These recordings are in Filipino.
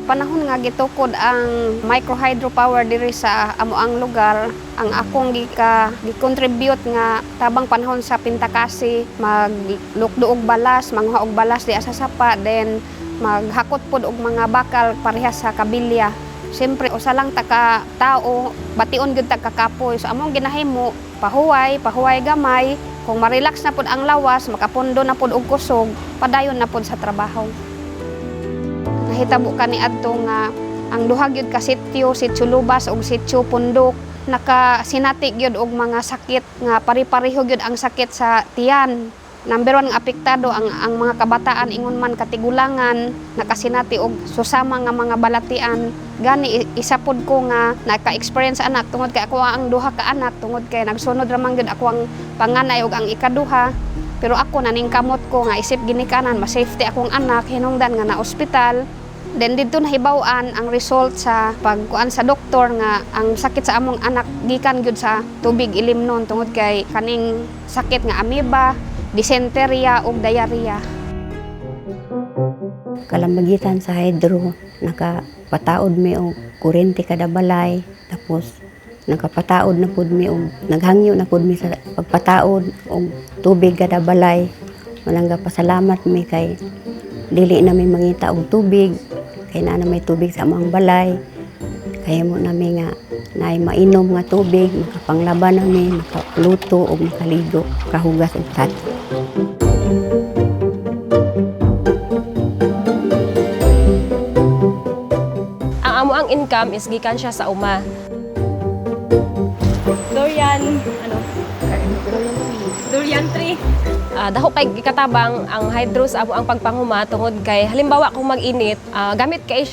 Panahon nga gitukod ang micro hydropower diri sa amoang lugar, ang akong gi-contribute nga tabang panahon sa Pintakasi, maglukdo og balas, mangha og balas di sa sapa, then maghakot pod og mga bakal parehas sa kabilya. Siyempre usa lang ta ka tao, bation gyud ta ka kapoy. So among ginahimo, pahuway gamay. Kung ma-relax na pod ang lawas, makapundo na pod og kusog, padayon na pod sa trabaho. Nahitabo kani adto nga ang duha gyud ka sitio Lubas ug sitio Pundok, nakasinati gyud og mga sakit nga pari-pareho gyud ang sakit sa tiyan. Number 1 nga apektado ang mga kabataan ingon man katigulangan, nakasinati og susama nga mga balatian. Gani isa pod ko nga naka-experience anak tungod kay ako ang duha ka anak, tungod kay nagsunod ra man gyud ako ang panganay ug ang ikaduha. Pero ako naningkamot ko nga isip ginikanan ma-safety akong anak hinungdan nga na ospital. Then dito nahibaw-an ang result sa pagkuan sa doktor nga ang sakit sa among anak gikan gyud sa tubig ilimnon tungod kay kaning sakit nga amoeba, dysenteria ug diarrhea. Kalamagitan sa hydro, nakapataod mi og kuryente kada balay, tapos nakapataod na pud mi og naghangyo na pud mi sa pagpataod og tubig kada balay. Malangga pasalamat mi kay dili na mi mangita og tubig, kay naa na may tubig sa among balay. Kaya mo nami nga naay mainom nga tubig, makapanglaban nami, makaluto o makaligo, kahugas og tat. Ang amo ang income is gikan siya sa uma. Durian tree. Dako kay gikatabang ang hydro sa amo ang pagpanghuma tungod kay halimbawa kung mag-init, gamit kay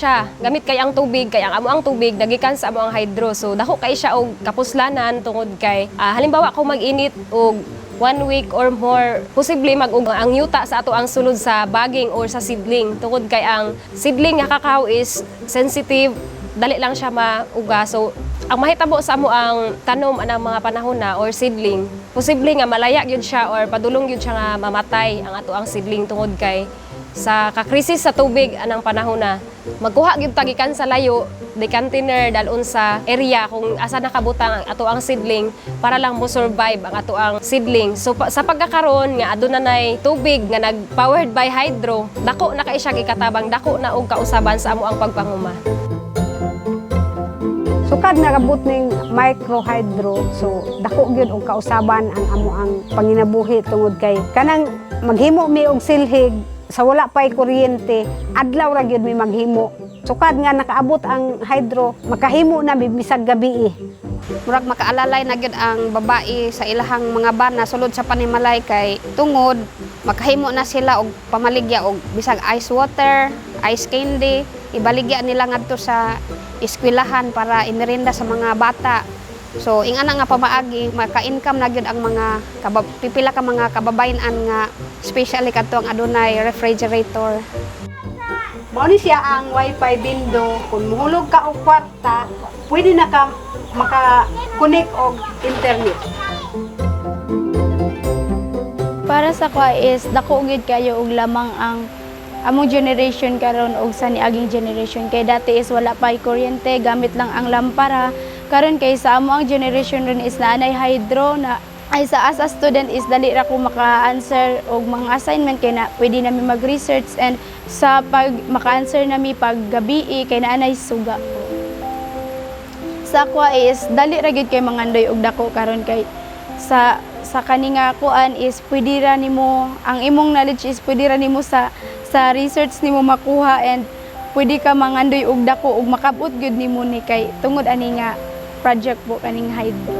ang tubig kay ang amo ang tubig dagikan sa amo ang hydro. So dako kay siya og kapuslanan tungod kay halimbawa kung mag-init og 1 week or more, posible ang yuta sa ato ang sulod sa baging or sa seedling. Tungod kay ang seedling nga kakao is sensitive, dali lang siya mauga. So ang mahitabo sa amo ang tanom anang mga panahon na or seedling, posible nga malaya gyud siya or padulong gyud siya nga mamatay ang ato ang seedling tungod kay sa kakrisis sa tubig anang panahon na magkuha gyud tagikan sa layo di container dalon sa area kung asa nakabutang ang ato ang seedling para lang mo survive ang ato ang seedling. So sa pagkakaroon nga aduna nay tubig nga nag-powered by hydro, dako na kay siya gikatabang, dako na og kausaban sa amo ang pagpanguma. Sukad nakabot ning micro hydro, so dako gyud og kausaban ang amo ang panginabuhi tungod kay kanang maghimo mi og silhig sa wala pay kuryente, adlaw ra gyud mi maghimo. Sukad nga nakaabot ang hydro, makahimo na bisag gabi. Murag makaalalay na gyud ang babae sa ilahang mga bana sulod sa panimalay kay tungod makahimo na sila og pamaligya og bisag ice water, ice candy, ibaligya nila ngadto sa eskwelahan para imerenda sa mga bata. So ingana nga pamaagi maka-income na gyud ang mga pipila ka mga kababayan-an nga especially kadto ang adunay refrigerator. Mao ni siya ang wifi bindo, kung muhulog ka og kwarta, pwede na ka maka-connect og internet. Para sa kwa is dako gyud kayo og lamang ang among generation karon og sa niaging generation kay dati is wala pa kuryente, gamit lang ang lampara. Karon kay sa amo ang generation ron is naanay hydro na ay sa as a student is dali ra ko maka-answer og mga assignment kay na pwede nami mag-research, and sa pag maka-answer nami pag gabi kay naanay suga. Sa kwa is dali ra gyud kay mangandoy og dako karon kay sa kaninga kuan is pwede ra nimo ang imong knowledge is pwede ra nimo sa research nimo makuha, and pwede ka mangandoy og dako og makabot gyud nimo ni kay tungod ani nga project po kaning hydro.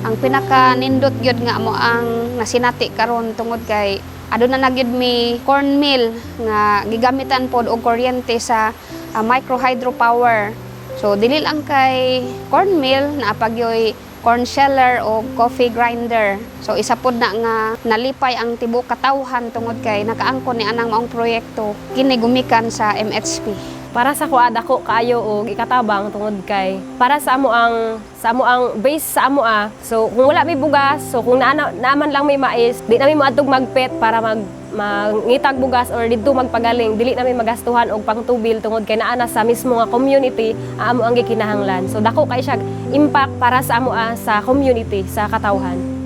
Ang pinaka-nindot gyud nga amo ang nasinati karon tungod kay aduna na gyud mi corn mill nga gigamitan pod og kuryente sa micro hydropower. So dili lang kay corn mill na pagyoy corn sheller o coffee grinder. So isa pod na nga nalipay ang tibuok katawhan tungod kay nakaangkon ni anang maong proyekto kini gumikan sa MHP. Para sa kuha dako kaayo og ikatabang tungod kay para sa amo ang base sa amo so kung wala may bugas, so kung naaman lang may mais, di namin moadtog magpet para mangitag bugas or didto magpagaling, dili namin magastuhan og pangtubil tungod kay naa na sa mismo nga community amo ang gikinahanglan. So dako kay siya impact para sa amo sa community, sa katawhan.